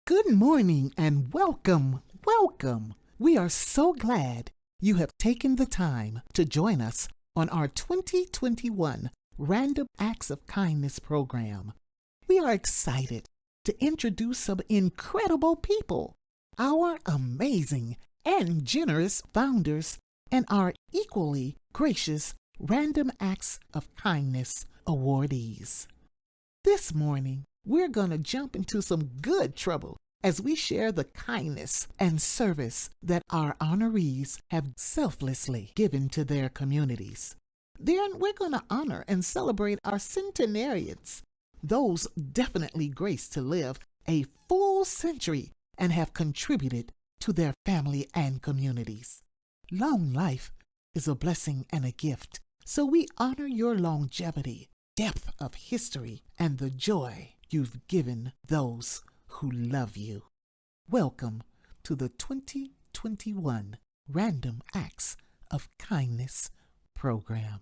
Good morning and welcome. We are so glad you have taken the time to join us on our 2021 Random Acts of Kindness program. We are excited to introduce some incredible people, our amazing and generous founders, and our equally gracious Random Acts of Kindness awardees. This morning, we're going to jump into some good trouble as we share the kindness and service that our honorees have selflessly given to their communities. Then we're going to honor and celebrate our centenarians, those definitely graced to live a full century and have contributed to their family and communities. Long life is a blessing and a gift, so we honor your longevity, depth of history, and the joy you've given those who love you. Welcome to the 2021 Random Acts of Kindness program.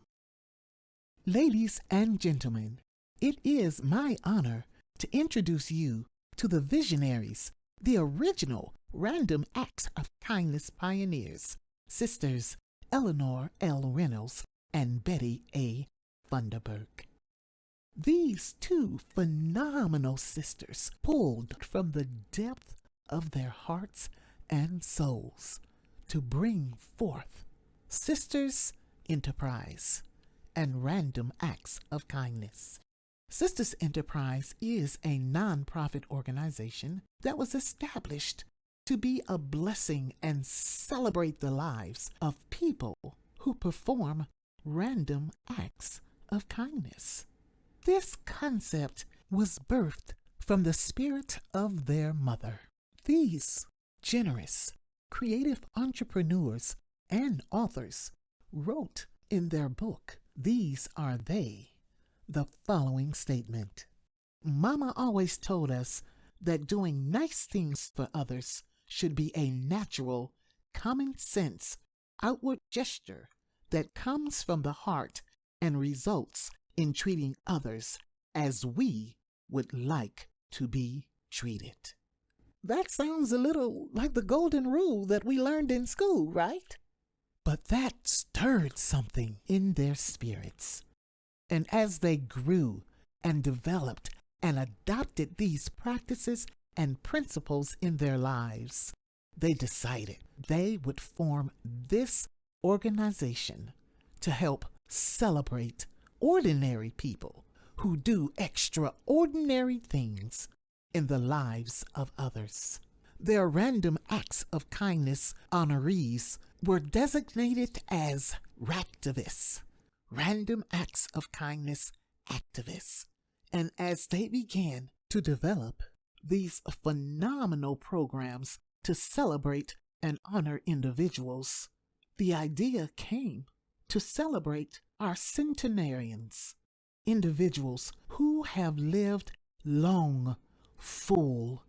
Ladies and gentlemen, it is my honor to introduce you to the visionaries, the original Random Acts of Kindness pioneers, Sisters Eleanor L. Reynolds and Betty A. Funderburg. These two phenomenal sisters pulled from the depth of their hearts and souls to bring forth Sisters Enterprise and Random Acts of Kindness. Sisters Enterprise is a nonprofit organization that was established to be a blessing and celebrate the lives of people who perform random acts of kindness. This concept was birthed from the spirit of their mother. These generous, creative entrepreneurs and authors wrote in their book, These Are They, the following statement. Mama always told us that doing nice things for others should be a natural, common sense, outward gesture that comes from the heart and results in treating others as we would like to be treated. That sounds a little like the golden rule that we learned in school, right? But that stirred something in their spirits. And as they grew and developed and adopted these practices and principles in their lives, they decided they would form this organization to help celebrate ordinary people who do extraordinary things in the lives of others. Their Random Acts of Kindness honorees were designated as RACtivists, Random Acts of Kindness activists. And as they began to develop these phenomenal programs to celebrate and honor individuals, the idea came to celebrate our centenarians, individuals who have lived long, full,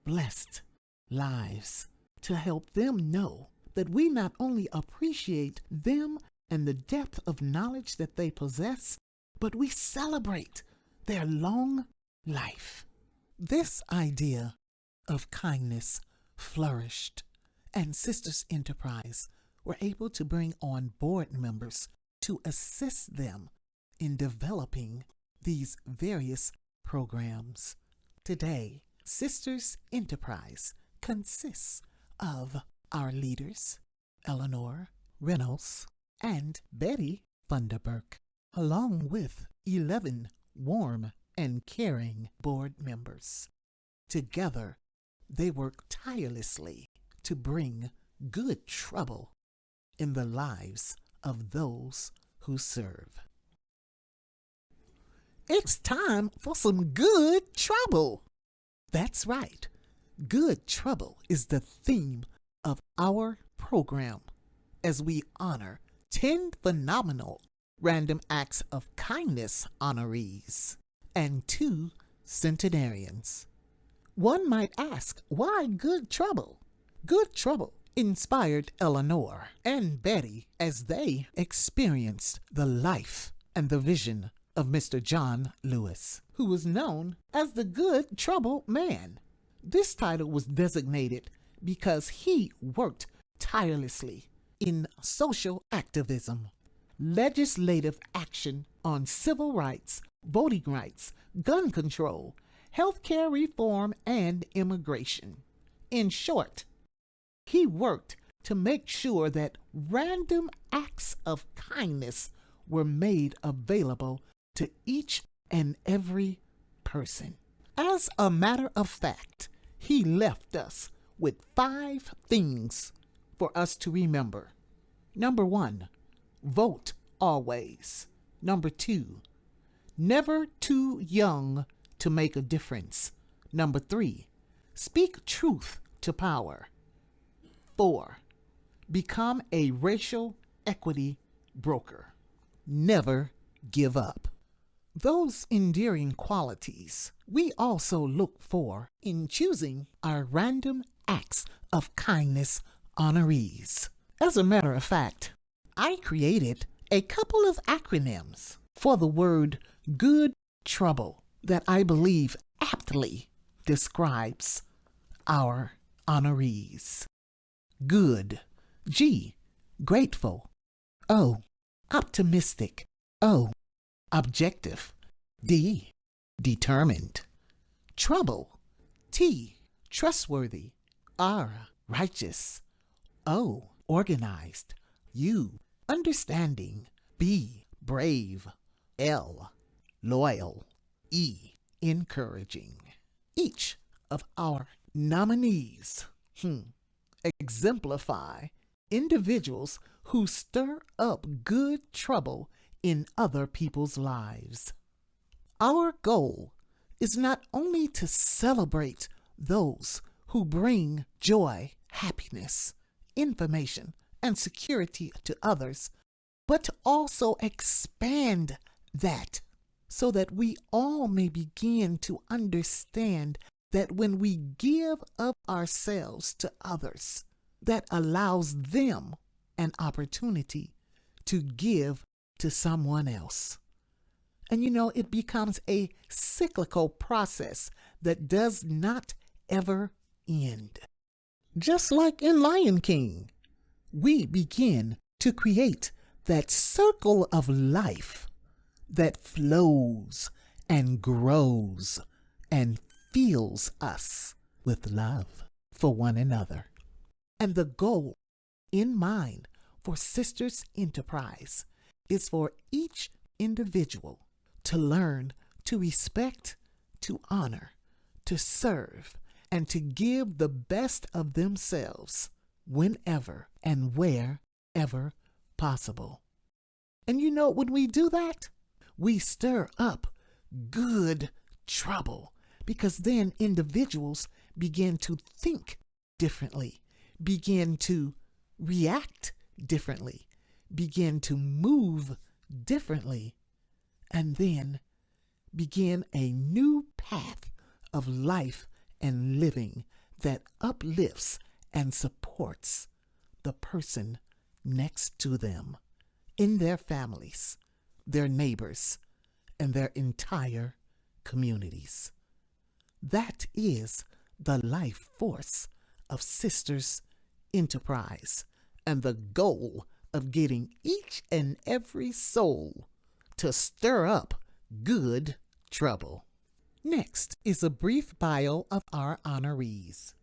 blessed lives, to help them know that we not only appreciate them and the depth of knowledge that they possess, but we celebrate their long life. This idea of kindness flourished, and Sisters Enterprise were able to bring on board members to assist them in developing these various programs. Today, Sisters Enterprise consists of our leaders, Eleanor Reynolds and Betty Funderburg, along with 11 warm and caring board members. Together, they work tirelessly to bring good trouble in the lives of those who serve. It's time for some good trouble. That's right. Good trouble is the theme of our program as we honor 10 phenomenal Random Acts of Kindness honorees and 2 centenarians. One might ask, why good trouble? Good trouble inspired Eleanor and Betty as they experienced the life and the vision of Mr. John Lewis, who was known as the Good Trouble Man. This title was designated because he worked tirelessly in social activism, legislative action on civil rights, voting rights, gun control, healthcare reform, and immigration. In short, he worked to make sure that random acts of kindness were made available to each and every person. As a matter of fact, he left us with 5 things for us to remember. Number 1, vote always. Number 2, never too young to make a difference. Number 3, speak truth to power. 4, become a racial equity broker. Never give up. Those endearing qualities we also look for in choosing our random acts of kindness honorees. As a matter of fact, I created a couple of acronyms for the word good trouble that I believe aptly describes our honorees. Good. G. Grateful. O. Optimistic. O. Objective. D. Determined. Trouble. T. Trustworthy. R. Righteous. O. Organized. U. Understanding. B. Brave. L. Loyal. E. Encouraging. Each of our nominees exemplify individuals who stir up good trouble in other people's lives. Our goal is not only to celebrate those who bring joy, happiness, information, and security to others, but to also expand that so that we all may begin to understand that when we give of ourselves to others, that allows them an opportunity to give to someone else. And it becomes a cyclical process that does not ever end. Just like in Lion King, we begin to create that circle of life that flows and grows and fills us with love for one another. And the goal in mind for Sisters Enterprise is for each individual to learn to respect, to honor, to serve, and to give the best of themselves whenever and wherever possible. And when we do that, we stir up good trouble, because then individuals begin to think differently, begin to react differently, begin to move differently, and then begin a new path of life and living that uplifts and supports the person next to them, in their families, their neighbors, and their entire communities. That is the life force of Sisters Enterprise, and the goal of getting each and every soul to stir up good trouble. Next is a brief bio of our honorees.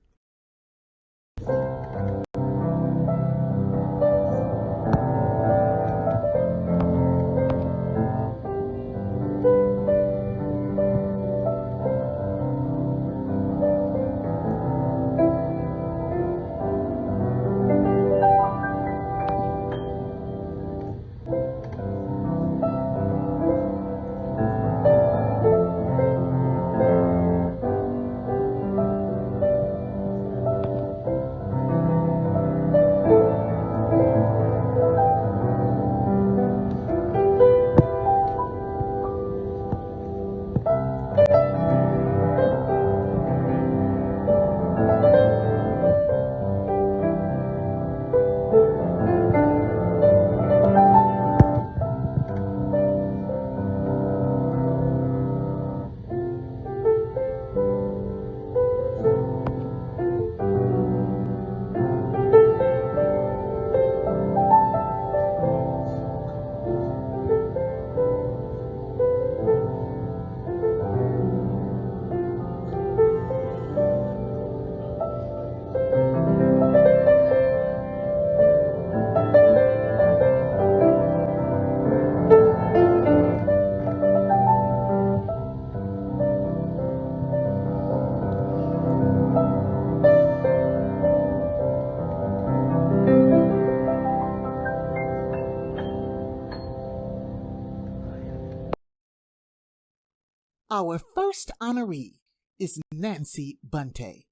Our first honoree is Nancy Bunte.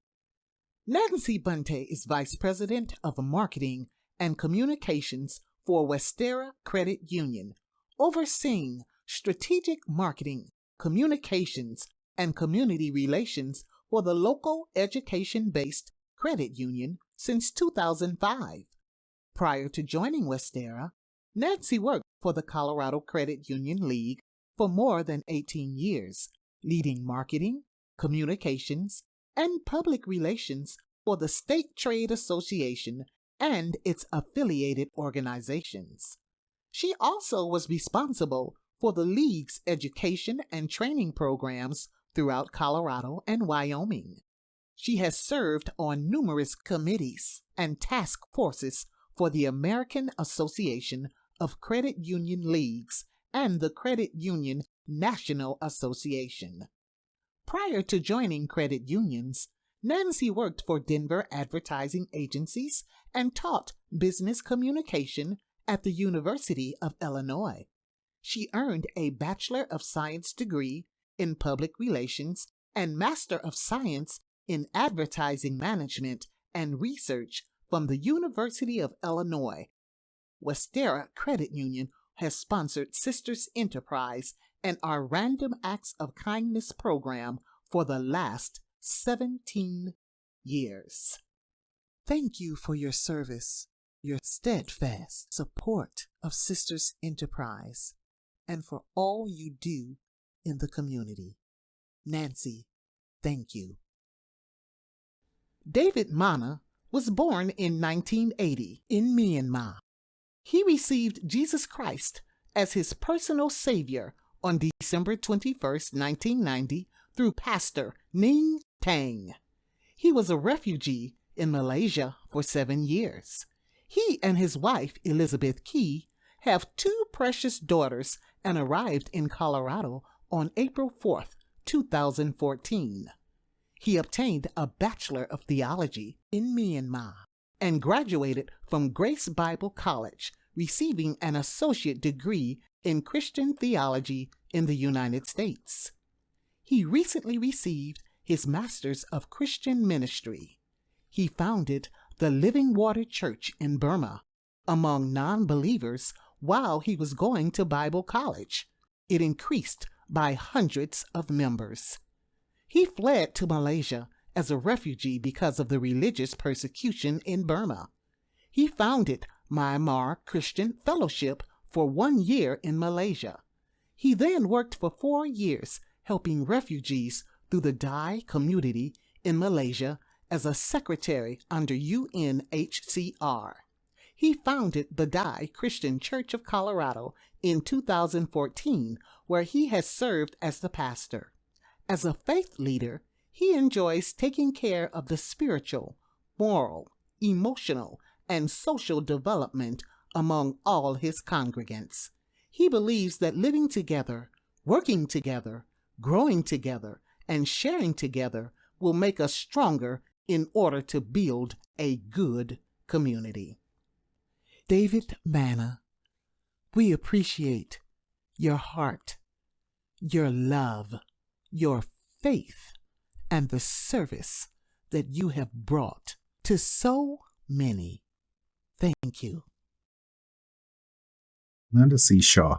Nancy Bunte is Vice President of Marketing and Communications for Westera Credit Union, overseeing strategic marketing, communications, and community relations for the local education-based credit union since 2005. Prior to joining Westera, Nancy worked for the Colorado Credit Union League for more than 18 years, leading marketing, communications, and public relations for the State Trade Association and its affiliated organizations. She also was responsible for the League's education and training programs throughout Colorado and Wyoming. She has served on numerous committees and task forces for the American Association of Credit Union Leagues and the Credit Union National Association. Prior to joining credit unions, Nancy worked for Denver advertising agencies and taught business communication at the University of Illinois. She earned a Bachelor of Science degree in Public Relations and Master of Science in Advertising Management and Research from the University of Illinois. Westera Credit Union has sponsored Sisters Enterprise and our Random Acts of Kindness program for the last 17 years. Thank you for your service, your steadfast support of Sisters Enterprise, and for all you do in the community. Nancy, thank you. David Mana was born in 1980 in Myanmar. He received Jesus Christ as his personal Savior on December 21, 1990, through Pastor Ning Tang. He was a refugee in Malaysia for 7 years. He and his wife, Elizabeth Key, have 2 precious daughters and arrived in Colorado on April 4, 2014. He obtained a Bachelor of Theology in Myanmar and graduated from Grace Bible College, receiving an associate degree in Christian theology in the United States. He recently received his Master's of Christian Ministry. He founded the Living Water Church in Burma among non-believers while he was going to Bible college. It increased by hundreds of members. He fled to Malaysia as a refugee because of the religious persecution in Burma. He founded Myanmar Christian Fellowship for 1 year in Malaysia. He then worked for 4 years helping refugees through the Dai community in Malaysia as a secretary under UNHCR. He founded the Dai Christian Church of Colorado in 2014, where he has served as the pastor. As a faith leader, he enjoys taking care of the spiritual, moral, emotional, and social development among all his congregants. He believes that living together, working together, growing together, and sharing together will make us stronger in order to build a good community. David Mana, we appreciate your heart, your love, your faith, and the service that you have brought to so many. Thank you. Linda C. Shaw,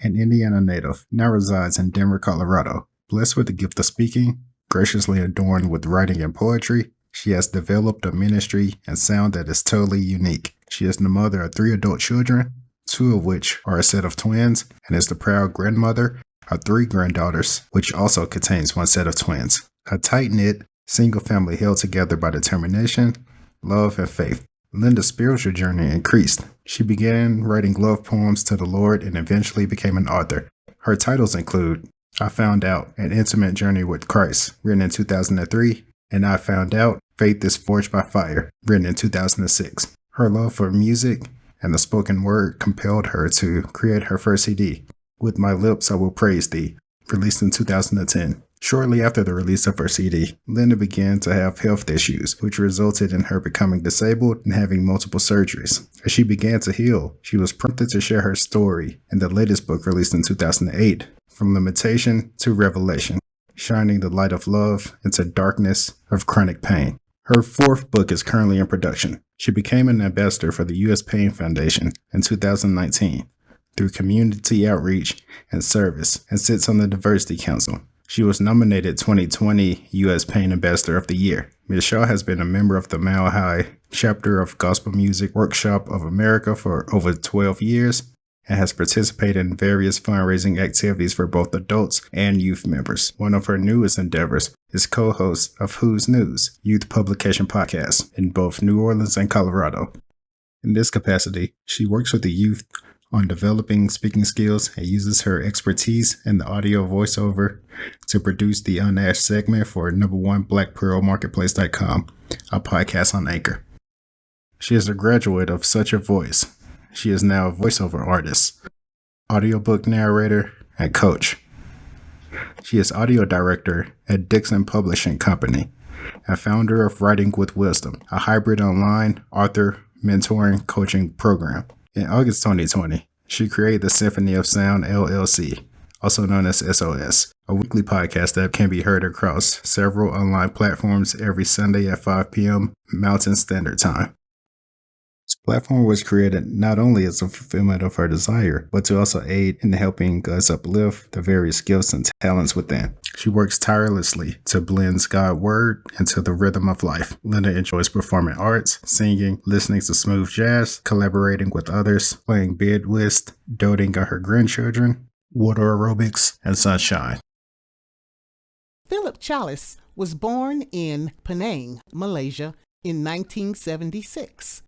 an Indiana native, now resides in Denver, Colorado. Blessed with the gift of speaking, graciously adorned with writing and poetry, she has developed a ministry and sound that is totally unique. She is the mother of 3 adult children, 2 of which are a set of twins, and is the proud grandmother of 3 granddaughters, which also contains 1 set of twins. A tight-knit, single family held together by determination, love, and faith. Linda's spiritual journey increased. She began writing love poems to the Lord and eventually became an author. Her titles include I Found Out, An Intimate Journey with Christ, written in 2003, and I Found Out, Faith is Forged by Fire, written in 2006. Her love for music and the spoken word compelled her to create her first CD, With My Lips I Will Praise Thee, released in 2010. Shortly after the release of her CD, Linda began to have health issues, which resulted in her becoming disabled and having multiple surgeries. As she began to heal, she was prompted to share her story in the latest book released in 2008, From Limitation to Revelation, Shining the Light of Love into Darkness of Chronic Pain. Her fourth book is currently in production. She became an ambassador for the U.S. Pain Foundation in 2019 through community outreach and service and sits on the Diversity Council. She was nominated 2020 U.S. Pain Ambassador of the Year. Ms. Shaw has been a member of the Mile High chapter of Gospel Music Workshop of America for over 12 years and has participated in various fundraising activities for both adults and youth members. One of her newest endeavors is co-host of Who's News, youth publication podcast in both New Orleans and Colorado. In this capacity, she works with the youth on developing speaking skills and uses her expertise in the audio voiceover to produce the Unasked segment for #1 BlackPearlMarketplace.com, a podcast on Anchor. She is a graduate of Such a Voice. She is now a voiceover artist, audiobook narrator, and coach. She is audio director at Dixon Publishing Company and founder of Writing with Wisdom, a hybrid online author mentoring coaching program. In August 2020, she created the Symphony of Sound LLC, also known as SOS, a weekly podcast that can be heard across several online platforms every Sunday at 5 p.m. Mountain Standard Time. This platform was created not only as a fulfillment of her desire, but to also aid in helping us uplift the various gifts and talents within. She works tirelessly to blend God's word into the rhythm of life. Linda enjoys performing arts, singing, listening to smooth jazz, collaborating with others, playing bid whist, doting on her grandchildren, water aerobics, and sunshine. Philip Chalice was born in Penang, Malaysia in 1976.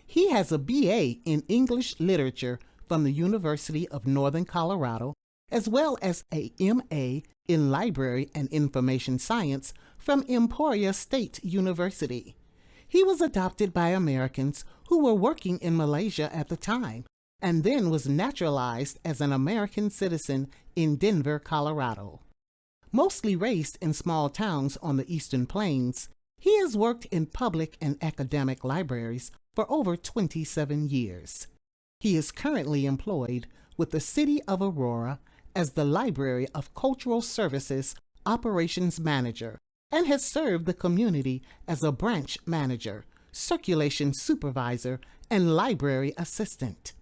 He has a BA in English Literature from the University of Northern Colorado, as well as a MA in Library and Information Science from Emporia State University. He was adopted by Americans who were working in Malaysia at the time, and then was naturalized as an American citizen in Denver, Colorado. Mostly raised in small towns on the Eastern Plains, he has worked in public and academic libraries for over 27 years. He is currently employed with the City of Aurora as the Library of Cultural Services Operations Manager and has served the community as a branch manager, circulation supervisor, and library assistant.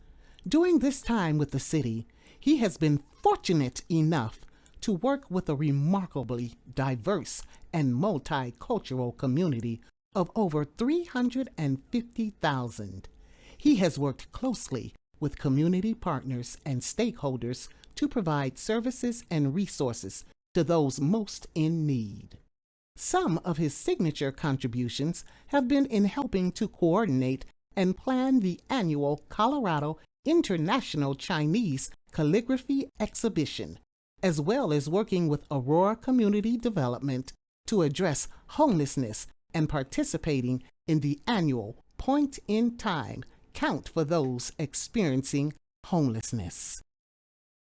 During this time with the city, he has been fortunate enough to work with a remarkably diverse and multicultural community of over 350,000. He has worked closely with community partners and stakeholders to provide services and resources to those most in need. Some of his signature contributions have been in helping to coordinate and plan the annual Colorado International Chinese Calligraphy Exhibition, as well as working with Aurora Community Development to address homelessness and participating in the annual Point in Time Count for those experiencing homelessness.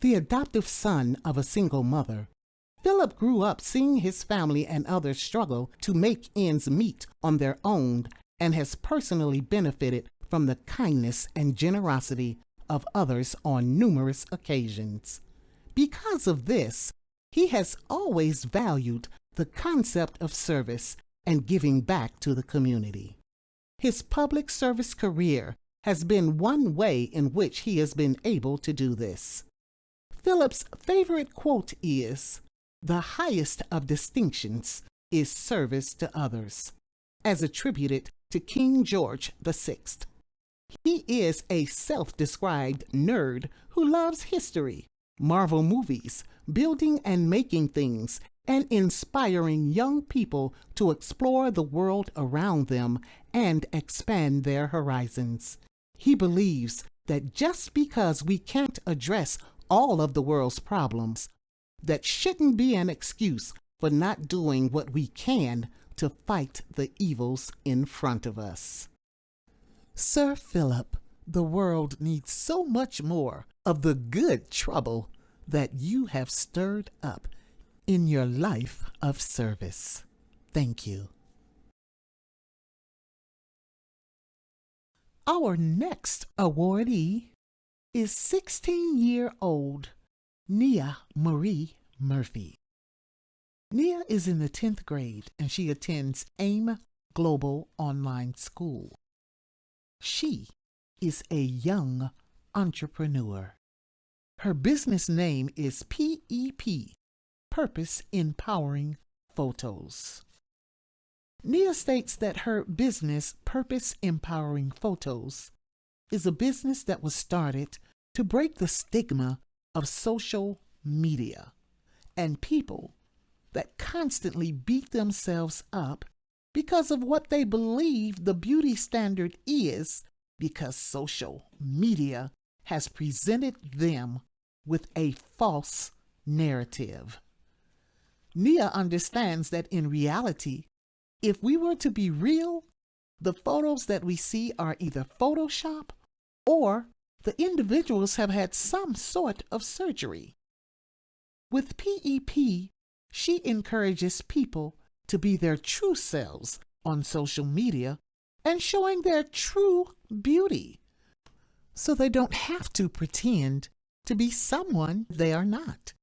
The adoptive son of a single mother, Philip grew up seeing his family and others struggle to make ends meet on their own and has personally benefited from the kindness and generosity of others on numerous occasions. Because of this, he has always valued the concept of service and giving back to the community. His public service career has been one way in which he has been able to do this. Philip's favorite quote is, "The highest of distinctions is service to others," as attributed to King George VI. He is a self-described nerd who loves history, Marvel movies, building and making things, and inspiring young people to explore the world around them and expand their horizons. He believes that just because we can't address all of the world's problems, that shouldn't be an excuse for not doing what we can to fight the evils in front of us. Sir Philip, the world needs so much more of the good trouble that you have stirred up. in your life of service. Thank you. Our next awardee is 16-year-old Nia Marie Murphy. Nia is in the 10th grade and she attends AIM Global Online School. She is a young entrepreneur. Her business name is PEP, Purpose Empowering Photos. Nia states that her business, Purpose Empowering Photos, is a business that was started to break the stigma of social media and people that constantly beat themselves up because of what they believe the beauty standard is, because social media has presented them with a false narrative. Nia understands that in reality, if we were to be real, the photos that we see are either Photoshop or the individuals have had some sort of surgery. With PEP, she encourages people to be their true selves on social media and showing their true beauty, so they don't have to pretend to be someone they are not.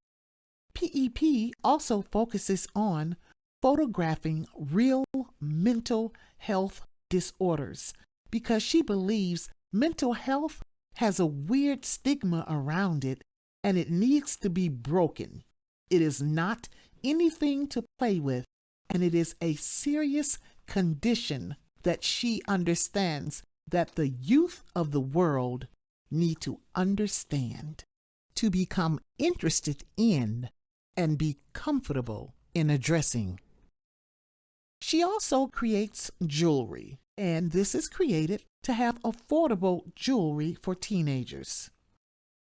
PEP also focuses on photographing real mental health disorders because she believes mental health has a weird stigma around it and it needs to be broken. It is not anything to play with, and it is a serious condition that she understands that the youth of the world need to understand to become interested in and be comfortable in addressing. She also creates jewelry, and this is created to have affordable jewelry for teenagers.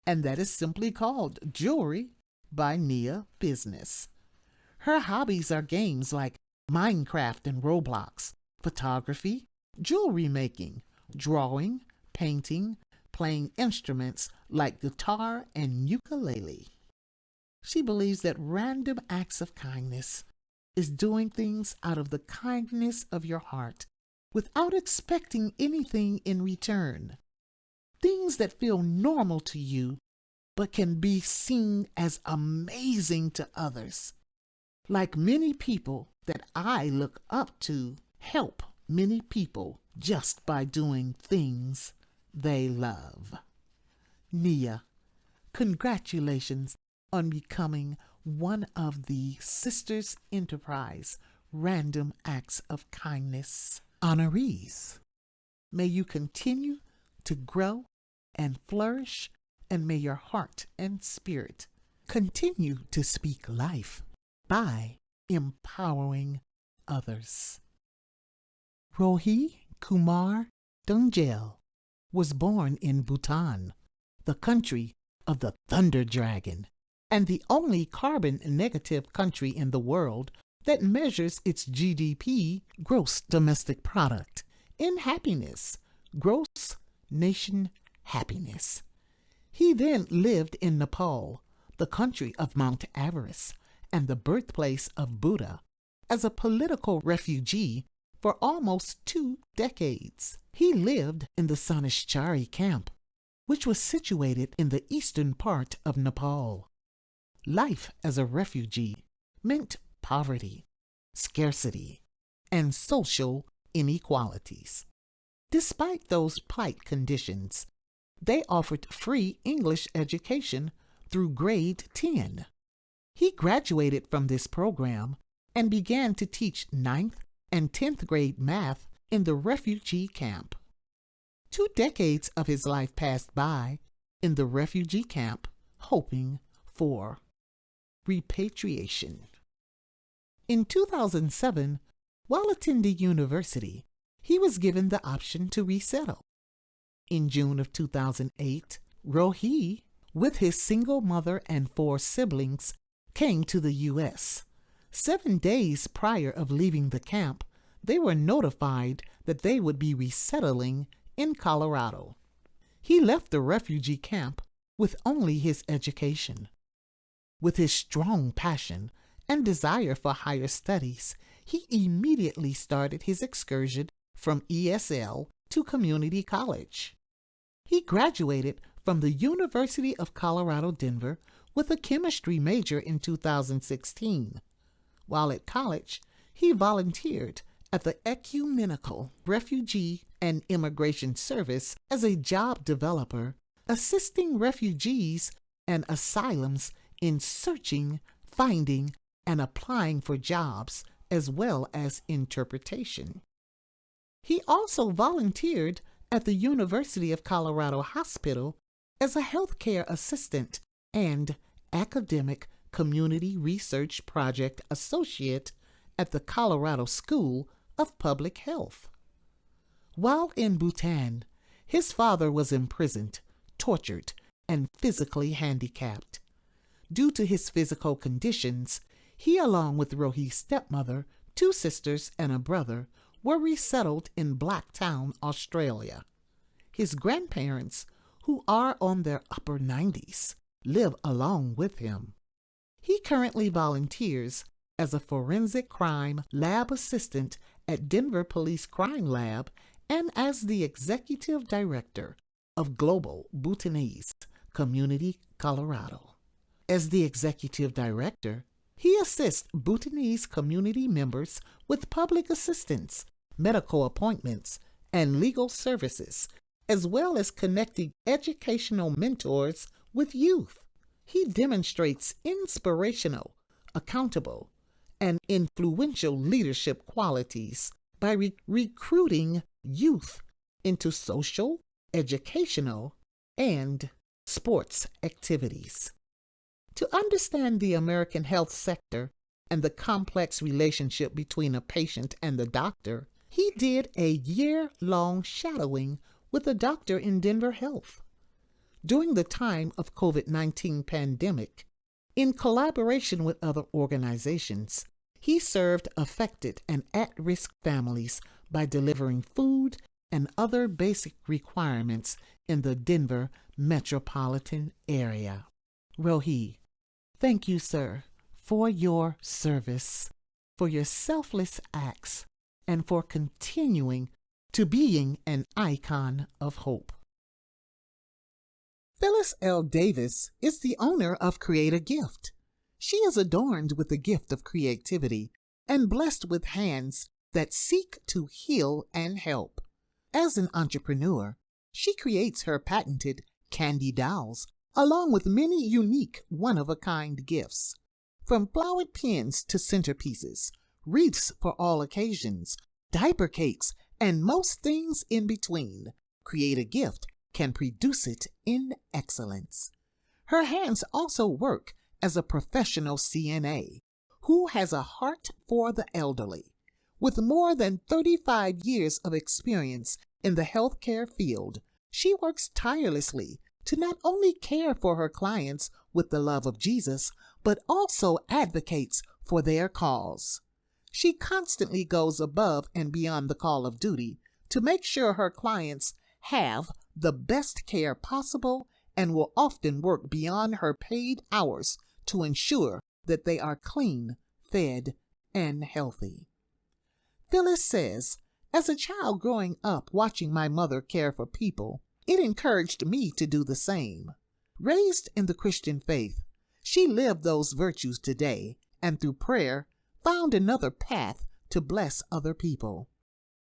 And that is simply called Jewelry by Nia Business. Her hobbies are games like Minecraft and Roblox, photography, jewelry making, drawing, painting, playing instruments like guitar and ukulele. She believes that random acts of kindness is doing things out of the kindness of your heart without expecting anything in return. Things that feel normal to you but can be seen as amazing to others. Like many people that I look up to, help many people just by doing things they love. Nia, congratulations on becoming one of the Sisters Enterprise Random Acts of Kindness honorees. May you continue to grow and flourish, and may your heart and spirit continue to speak life by empowering others. Rohi Kumar Dungjel was born in Bhutan, the country of the Thunder Dragon, and the only carbon-negative country in the world that measures its GDP, gross domestic product, in happiness, gross nation happiness. He then lived in Nepal, the country of Mount Everest and the birthplace of Buddha, as a political refugee for almost 2 decades. He lived in the Sanishchari camp, which was situated in the eastern part of Nepal. Life as a refugee meant poverty, scarcity, and social inequalities. Despite those plight conditions, they offered free English education through grade 10. He graduated from this program and began to teach 9th and 10th grade math in the refugee camp. 2 decades of his life passed by in the refugee camp, hoping for repatriation. In 2007, while attending university, he was given the option to resettle. In June of 2008, Rohi, with his single mother and 4 siblings, came to the U.S. 7 days prior of leaving the camp, they were notified that they would be resettling in Colorado. He left the refugee camp with only his education. With his strong passion and desire for higher studies, he immediately started his excursion from ESL to community college. He graduated from the University of Colorado, Denver with a chemistry major in 2016. While at college, he volunteered at the Ecumenical Refugee and Immigration Service as a job developer, assisting refugees and asylums in searching, finding, and applying for jobs, as well as interpretation. He also volunteered at the University of Colorado Hospital as a healthcare assistant and academic community research project associate at the Colorado School of Public Health. While in Bhutan, his father was imprisoned, tortured, and physically handicapped. Due to his physical conditions, he, along with Rohi's stepmother, 2 sisters, and a brother, were resettled in Blacktown, Australia. His grandparents, who are on their upper 90s, live along with him. He currently volunteers as a forensic crime lab assistant at Denver Police Crime Lab and as the executive director of Global Bhutanese Community Colorado. As the executive director, he assists Bhutanese community members with public assistance, medical appointments, and legal services, as well as connecting educational mentors with youth. He demonstrates inspirational, accountable, and influential leadership qualities by recruiting youth into social, educational, and sports activities. To understand the American health sector and the complex relationship between a patient and the doctor, he did a year-long shadowing with a doctor in Denver Health. During the time of COVID-19 pandemic, in collaboration with other organizations, he served affected and at-risk families by delivering food and other basic requirements in the Denver metropolitan area. Rohi, thank you, sir, for your service, for your selfless acts, and for continuing to being an icon of hope. Phyllis L. Davis is the owner of Create a Gift. She is adorned with the gift of creativity and blessed with hands that seek to heal and help. As an entrepreneur, she creates her patented candy dolls along with many unique one-of-a-kind gifts. From flowered pins to centerpieces, wreaths for all occasions, diaper cakes, and most things in between, Create a Gift can produce it in excellence. Her hands also work as a professional CNA who has a heart for the elderly. With more than 35 years of experience in the healthcare field, she works tirelessly to not only care for her clients with the love of Jesus, but also advocates for their cause. She constantly goes above and beyond the call of duty to make sure her clients have the best care possible and will often work beyond her paid hours to ensure that they are clean, fed, and healthy. Phyllis says, as a child growing up watching my mother care for people, it encouraged me to do the same. Raised in the Christian faith, she lived those virtues today and through prayer found another path to bless other people.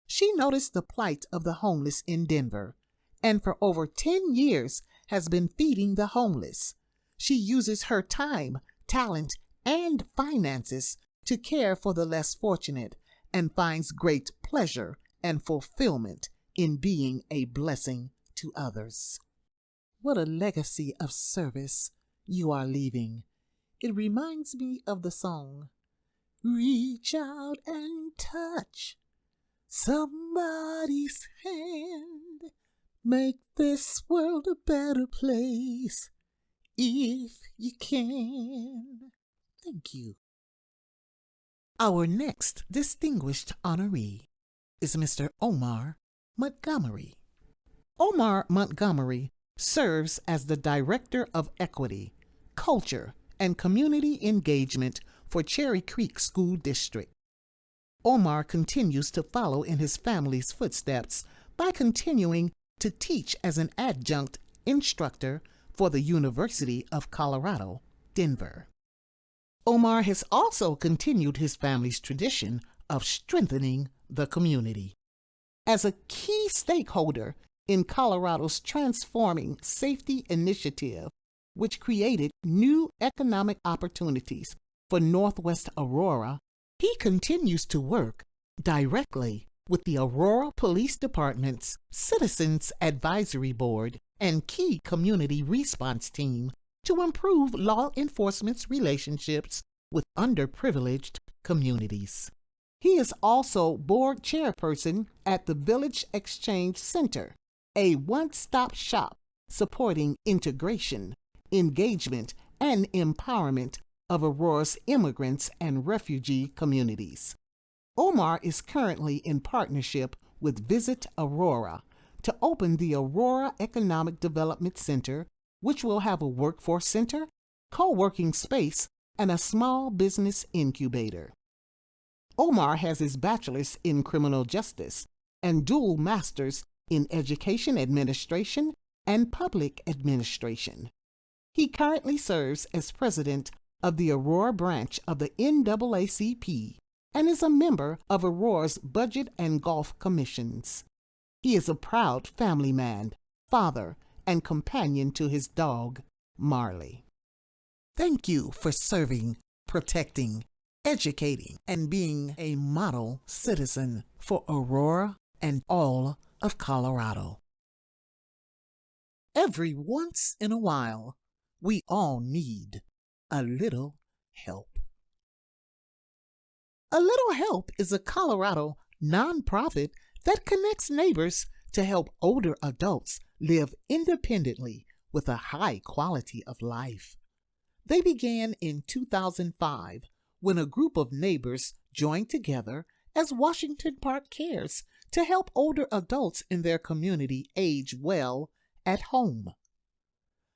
She noticed the plight of the homeless in Denver and for over 10 years has been feeding the homeless. She uses her time, talent, and finances to care for the less fortunate and finds great pleasure and fulfillment in being a blessing to others. What a legacy of service you are leaving. It reminds me of the song, reach out and touch somebody's hand. Make this world a better place if you can. Thank you. Our next distinguished honoree is Mr. Omar Montgomery. Omar Montgomery serves as the Director of Equity, Culture, and Community Engagement for Cherry Creek School District. Omar continues to follow in his family's footsteps by continuing to teach as an adjunct instructor for the University of Colorado, Denver. Omar has also continued his family's tradition of strengthening the community. As a key stakeholder in Colorado's Transforming Safety Initiative, which created new economic opportunities for Northwest Aurora, he continues to work directly with the Aurora Police Department's Citizens Advisory Board and key community response team to improve law enforcement's relationships with underprivileged communities. He is also board chairperson at the Village Exchange Center, a one-stop shop supporting integration, engagement, and empowerment of Aurora's immigrants and refugee communities. Omar is currently in partnership with Visit Aurora to open the Aurora Economic Development Center, which will have a workforce center, co-working space, and a small business incubator. Omar has his bachelor's in criminal justice and dual masters in education administration and public administration. He currently serves as president of the Aurora branch of the NAACP and is a member of Aurora's Budget and Golf Commissions. He is a proud family man, father, and companion to his dog, Marley. Thank you for serving, protecting, educating, and being a model citizen for Aurora and all of Colorado. Every once in a while, we all need a little help. A Little Help is a Colorado nonprofit that connects neighbors to help older adults live independently with a high quality of life. They began in 2005 when a group of neighbors joined together as Washington Park Cares to help older adults in their community age well at home.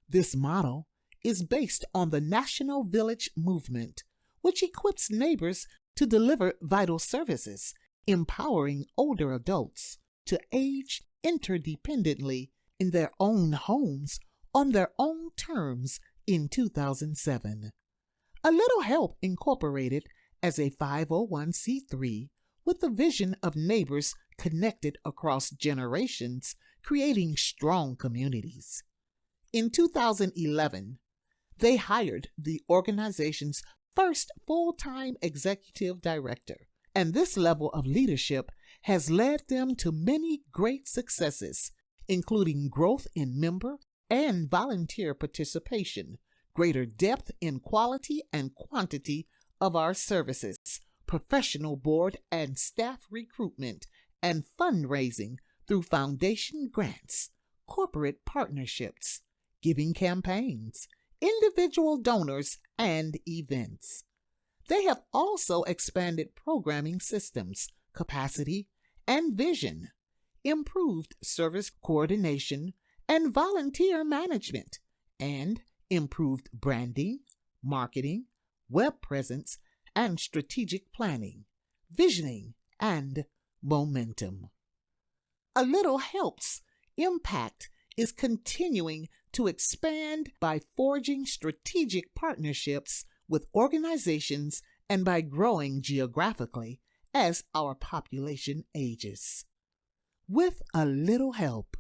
This model is based on the National Village movement, which equips neighbors to deliver vital services, empowering older adults to age interdependently in their own homes on their own terms in 2007. A Little Help Incorporated as a 501c3 with the vision of neighbors connected across generations, creating strong communities. In 2011, they hired the organization's first full-time executive director, and this level of leadership has led them to many great successes, including growth in member and volunteer participation, greater depth in quality and quantity of our services, professional board and staff recruitment, and fundraising through foundation grants, corporate partnerships, giving campaigns, individual donors, and events. They have also expanded programming systems, capacity, and vision, improved service coordination and volunteer management, and improved branding, marketing, web presence, and strategic planning, visioning, and momentum. A Little Help's impact is continuing to expand by forging strategic partnerships with organizations and by growing geographically as our population ages. With A Little Help,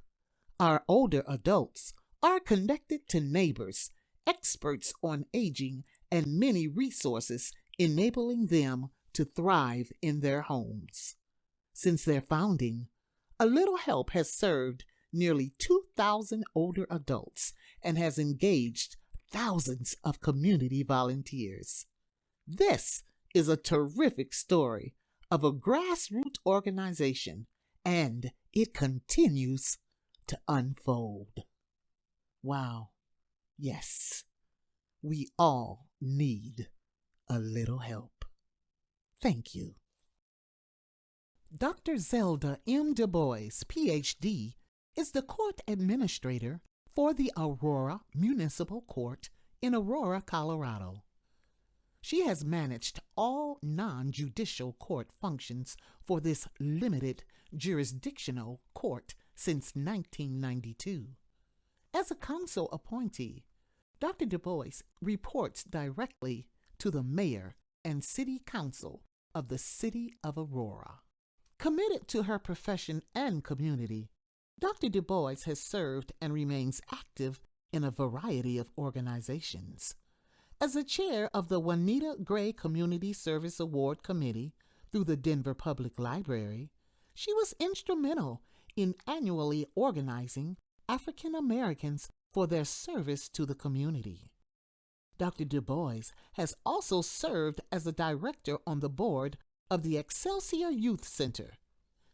our older adults are connected to neighbors, experts on aging, and many resources enabling them to thrive in their homes. Since their founding, A Little Help has served nearly 2,000 older adults and has engaged thousands of community volunteers. This is a terrific story of a grassroots organization, and it continues to unfold. Wow. Yes, we all need a little help. Thank you. Dr. Zelda M. Du Bois, Ph.D., is the court administrator for the Aurora Municipal Court in Aurora, Colorado. She has managed all non-judicial court functions for this limited jurisdictional court since 1992. As a council appointee, Dr. Du Bois reports directly to the mayor and city council of the city of Aurora. Committed to her profession and community, Dr. Du Bois has served and remains active in a variety of organizations. As the chair of the Juanita Gray Community Service Award Committee through the Denver Public Library, she was instrumental in annually organizing African Americans for their service to the community. Dr. Du Bois has also served as a director on the board of the Excelsior Youth Center.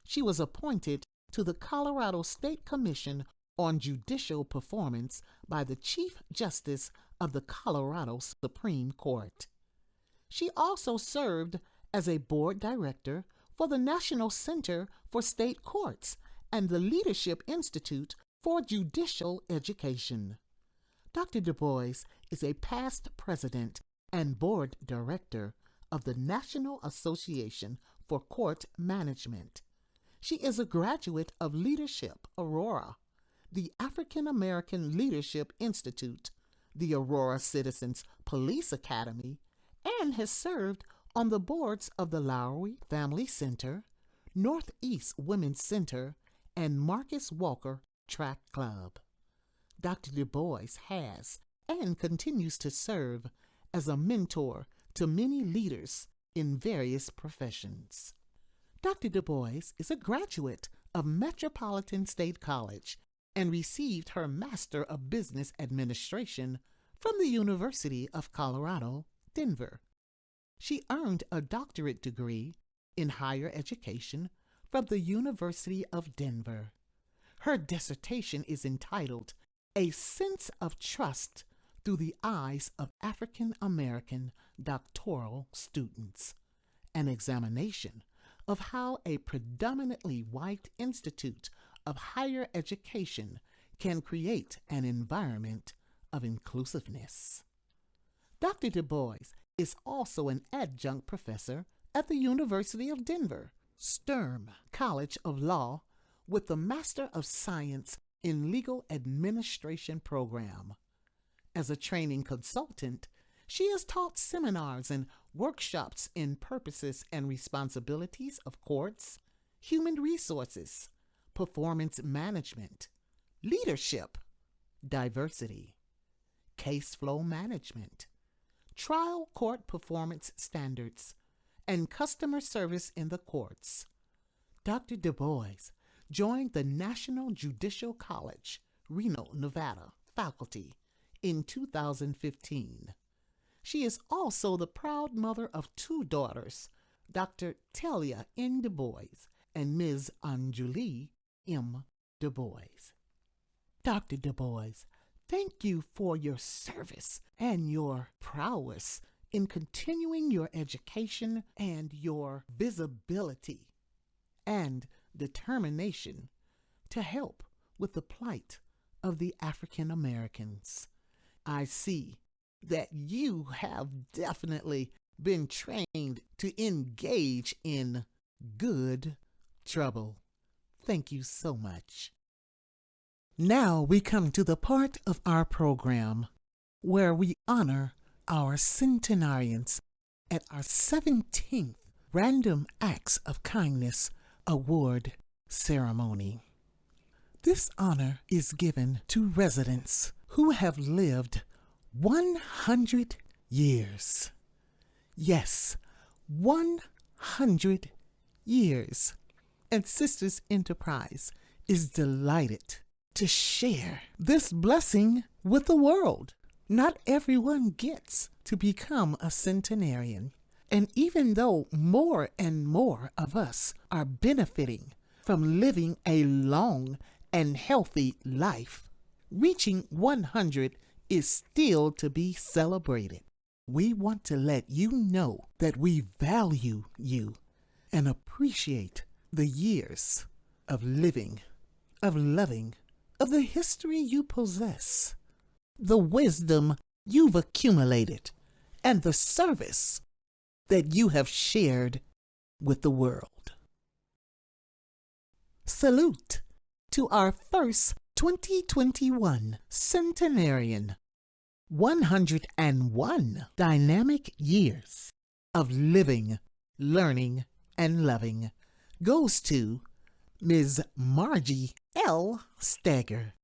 She was appointed to the Colorado State Commission on Judicial Performance by the Chief Justice of the Colorado Supreme Court. She also served as a board director for the National Center for State Courts and the Leadership Institute for Judicial Education. Dr. Du Bois is a past president and board director of the National Association for Court Management. She is a graduate of Leadership Aurora, the African American Leadership Institute, the Aurora Citizens Police Academy, and has served on the boards of the Lowry Family Center, Northeast Women's Center, and Marcus Walker Track Club. Dr. Du Bois has and continues to serve as a mentor to many leaders in various professions. Dr. Du Bois is a graduate of Metropolitan State College and received her Master of Business Administration from the University of Colorado, Denver. She earned a doctorate degree in higher education from the University of Denver. Her dissertation is entitled A Sense of Trust Through the Eyes of African American Doctoral Students, an examination of how a predominantly white institute of higher education can create an environment of inclusiveness. Dr. Du Bois is also an adjunct professor at the University of Denver, Sturm College of Law, with the Master of Science in Legal Administration program. As a training consultant, she has taught seminars and workshops in purposes and responsibilities of courts, human resources, performance management, leadership, diversity, case flow management, trial court performance standards, and customer service in the courts. Dr. Du Bois joined the National Judicial College, Reno, Nevada faculty in 2015. She is also the proud mother of two daughters, Dr. Telia N. Du Bois and Ms. Anjuli M. Du Bois. Dr. Du Bois, thank you for your service and your prowess in continuing your education and your visibility and determination to help with the plight of the African Americans. I see that you have definitely been trained to engage in good trouble. Thank you so much. Now we come to the part of our program where we honor our centenarians at our 17th Random Acts of Kindness Award ceremony. This honor is given to residents who have lived 100 years. Yes, 100 years. And Sisters Enterprise is delighted to share this blessing with the world. Not everyone gets to become a centenarian. And even though more and more of us are benefiting from living a long and healthy life, reaching 100 is still to be celebrated. We want to let you know that we value you and appreciate the years of living, of loving, of the history you possess, the wisdom you've accumulated, and the service that you have shared with the world. Salute to our first 2021 centenarian. 101 dynamic years of living, learning, and loving goes to Ms. Margie L. Steger.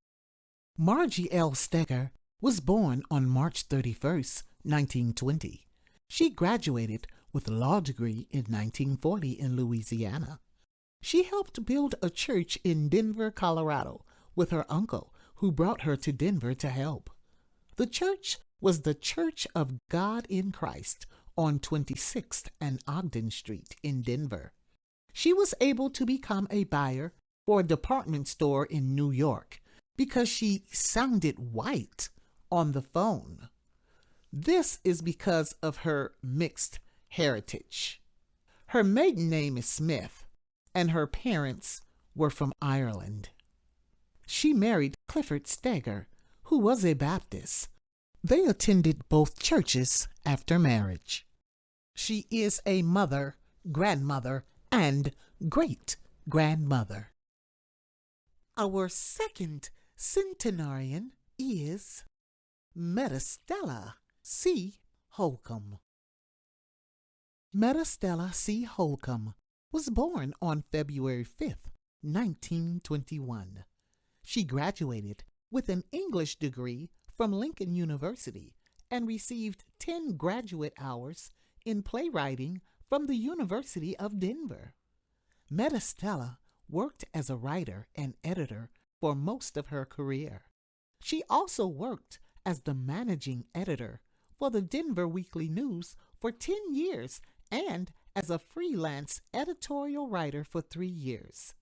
Margie L. Steger was born on March 31st, 1920. She graduated with a law degree in 1940 in Louisiana. She helped build a church in Denver, Colorado, with her uncle, who brought her to Denver to help. The church was the Church of God in Christ on 26th and Ogden Street in Denver. She was able to become a buyer for a department store in New York because she sounded white on the phone. This is because of her mixed heritage. Her maiden name is Smith, and her parents were from Ireland. She married Clifford Steger, who was a Baptist. They attended both churches after marriage. She is a mother, grandmother, and great-grandmother. Our second centenarian is Metastella C. Holcomb. Metastella C. Holcomb was born on February 5th, 1921. She graduated with an English degree from Lincoln University and received 10 graduate hours in playwriting from the University of Denver. Metastella worked as a writer and editor for most of her career. She also worked as the managing editor for the Denver Weekly News for 10 years and as a freelance editorial writer for 3 years.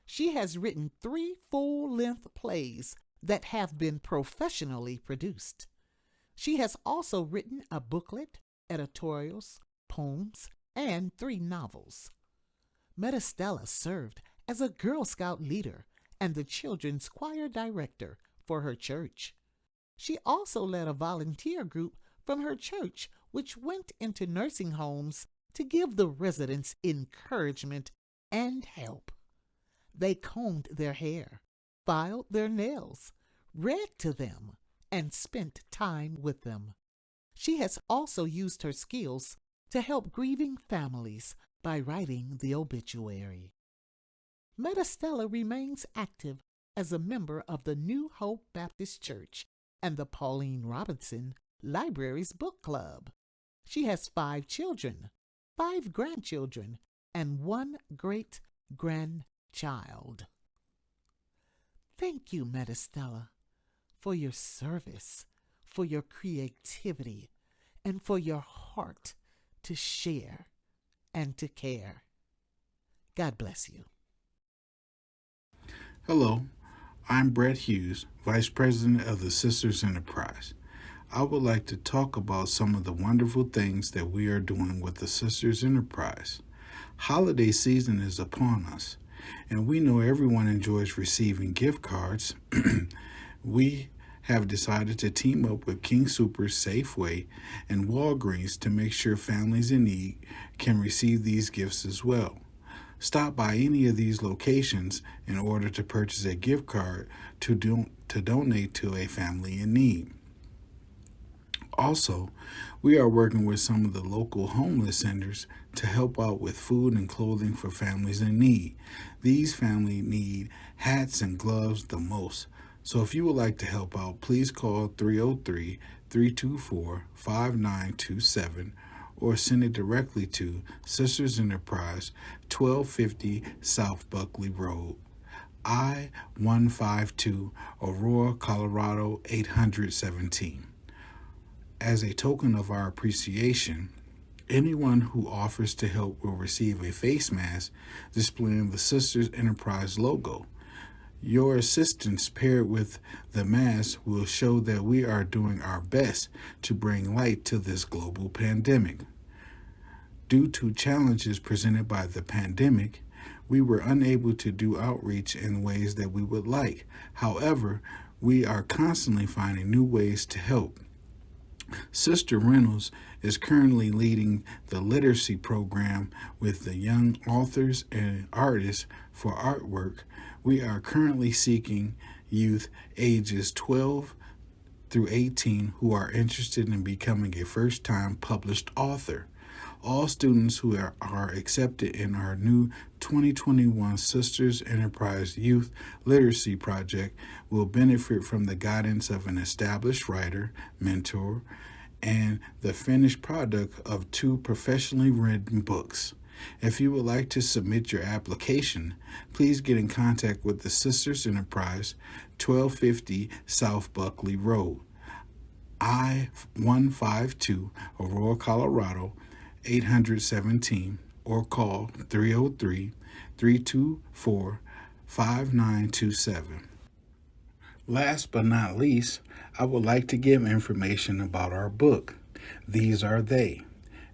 She has written 3 full-length plays that have been professionally produced. She has also written a booklet, editorials, poems, and 3 novels. Metastella served as a Girl Scout leader and the children's choir director for her church. She also led a volunteer group from her church which went into nursing homes to give the residents encouragement and help. They combed their hair, filed their nails, read to them, and spent time with them. She has also used her skills to help grieving families by writing the obituary. Metastella remains active as a member of the New Hope Baptist Church and the Pauline Robinson Libraries Book Club. She has 5 children, 5 grandchildren, and 1 great-grandchild. Thank you, Metastella, for your service, for your creativity, and for your heart to share and to care. God bless you. Hello, I'm Brett Hughes, Vice President of the Sisters Enterprise. I would like to talk about some of the wonderful things that we are doing with the Sisters Enterprise. Holiday season is upon us, and we know everyone enjoys receiving gift cards. We have decided to team up with King Soopers, Safeway, and Walgreens to make sure families in need can receive these gifts as well. Stop by any of these locations in order to purchase a gift card to donate to a family in need. Also, we are working with some of the local homeless centers to help out with food and clothing for families in need. These families need hats and gloves the most. So if you would like to help out, please call 303-324-5927 or send it directly to Sisters Enterprise, 1250 South Buckley Road, I-152, Aurora, Colorado, 817. As a token of our appreciation, anyone who offers to help will receive a face mask displaying the Sisters Enterprise logo. Your assistance paired with the mask will show that we are doing our best to bring light to this global pandemic. Due to challenges presented by the pandemic, we were unable to do outreach in ways that we would like. However, we are constantly finding new ways to help. Sister Reynolds is currently leading the literacy program with the young authors and artists for artwork. We are currently seeking youth ages 12 through 18 who are interested in becoming a first time published author. All students who are accepted in our new 2021 Sisters Enterprise Youth Literacy Project will benefit from the guidance of an established writer, mentor, and the finished product of 2 professionally written books. If you would like to submit your application, please get in contact with the Sisters Enterprise, 1250 South Buckley Road, I-152, Aurora, Colorado, 817, or call 303-324-5927. Last but not least, I would like to give information about our book, These Are They.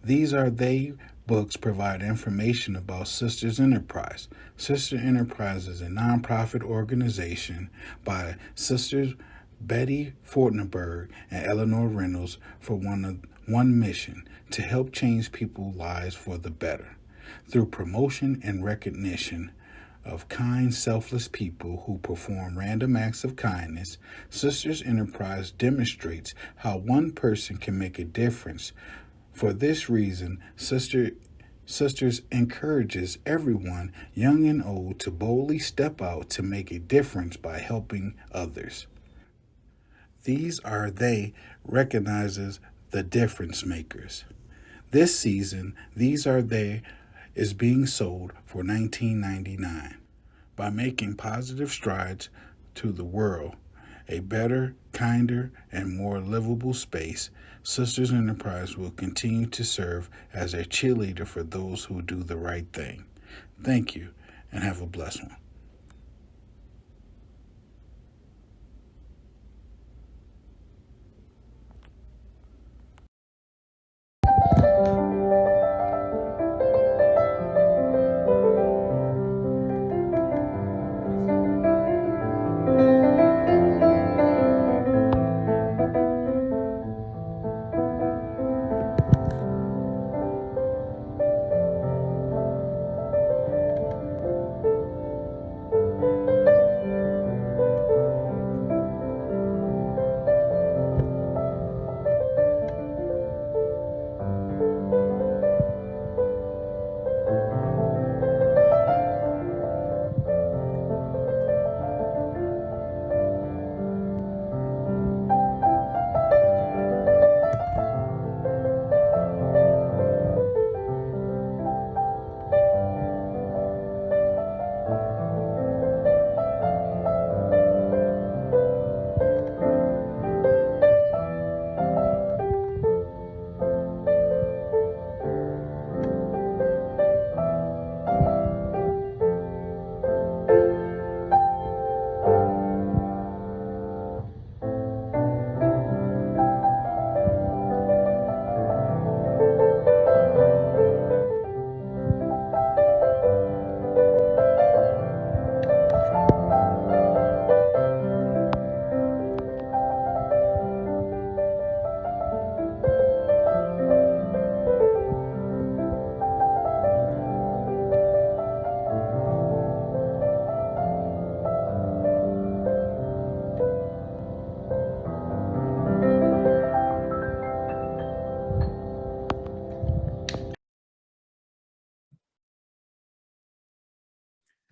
These Are They books provide information about Sisters Enterprise. Sister Enterprise is a nonprofit organization by Sisters Betty Fortenberg and Eleanor Reynolds for one mission, to help change people's lives for the better. Through promotion and recognition of kind, selfless people who perform random acts of kindness, Sisters Enterprise demonstrates how one person can make a difference. For this reason, Sisters encourages everyone, young and old, to boldly step out to make a difference by helping others. These Are They recognizes the difference makers. This season, These Are They is being sold for $19.99. By making positive strides to the world, a better, kinder, and more livable space, Sisters Enterprise will continue to serve as a cheerleader for those who do the right thing. Thank you, and have a blessed one.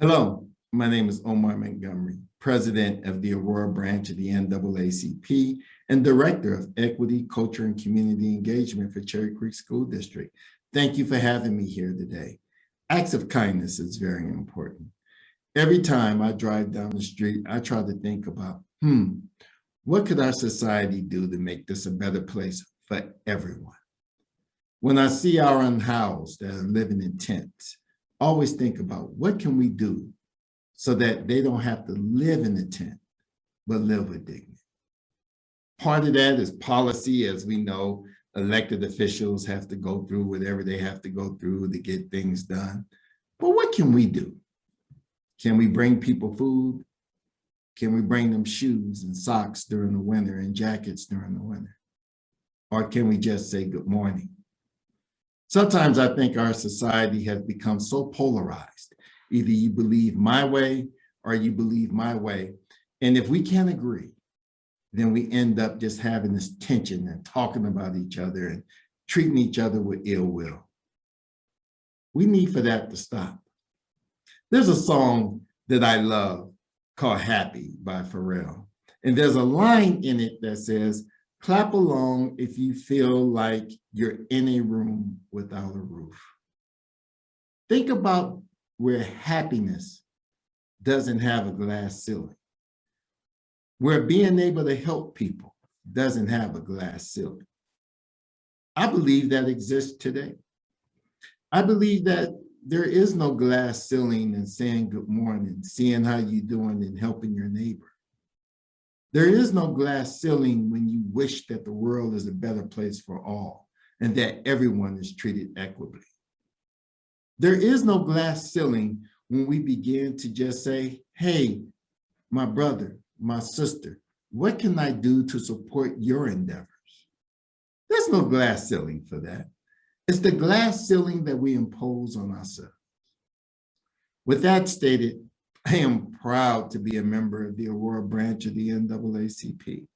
Hello, my name is Omar Montgomery, President of the Aurora branch of the NAACP and Director of Equity, Culture, and Community Engagement for Cherry Creek School District. Thank you for having me here today. Acts of kindness is very important. Every time I drive down the street, I try to think about, what could our society do to make this a better place for everyone? When I see our unhoused that are living in tents, always think about what can we do so that they don't have to live in a tent, but live with dignity. Part of that is policy. As we know, elected officials have to go through whatever they have to go through to get things done. But what can we do? Can we bring people food? Can we bring them shoes and socks during the winter and jackets during the winter? Or can we just say good morning? Sometimes I think our society has become so polarized. Either you believe my way or you believe my way. And if we can't agree, then we end up just having this tension and talking about each other and treating each other with ill will. We need for that to stop. There's a song that I love called Happy by Pharrell. And there's a line in it that says, clap along if you feel like you're in a room without a roof. Think about where happiness doesn't have a glass ceiling, where being able to help people doesn't have a glass ceiling. I believe that exists today. I believe that there is no glass ceiling in saying good morning, seeing how you're doing and helping your neighbor. There is no glass ceiling when you wish that the world is a better place for all and that everyone is treated equitably. There is no glass ceiling when we begin to just say, hey, my brother, my sister, what can I do to support your endeavors? There's no glass ceiling for that. It's the glass ceiling that we impose on ourselves. With that stated, I am proud to be a member of the Aurora branch of the NAACP.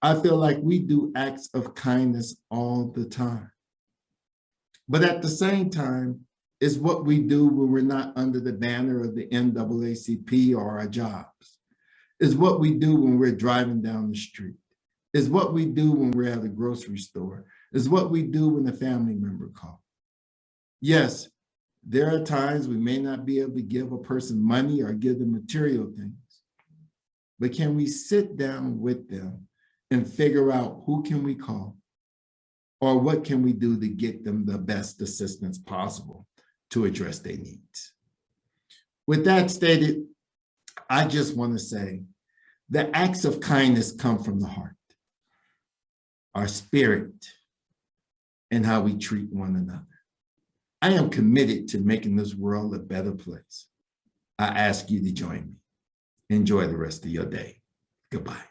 I feel like we do acts of kindness all the time. But at the same time, it's what we do when we're not under the banner of the NAACP or our jobs. It's what we do when we're driving down the street. It's what we do when we're at a grocery store. It's what we do when a family member calls. Yes, there are times we may not be able to give a person money or give them material things, but can we sit down with them and figure out who can we call or what can we do to get them the best assistance possible to address their needs? With that stated, I just want to say the acts of kindness come from the heart, our spirit, and how we treat one another. I am committed to making this world a better place. I ask you to join me. Enjoy the rest of your day. Goodbye.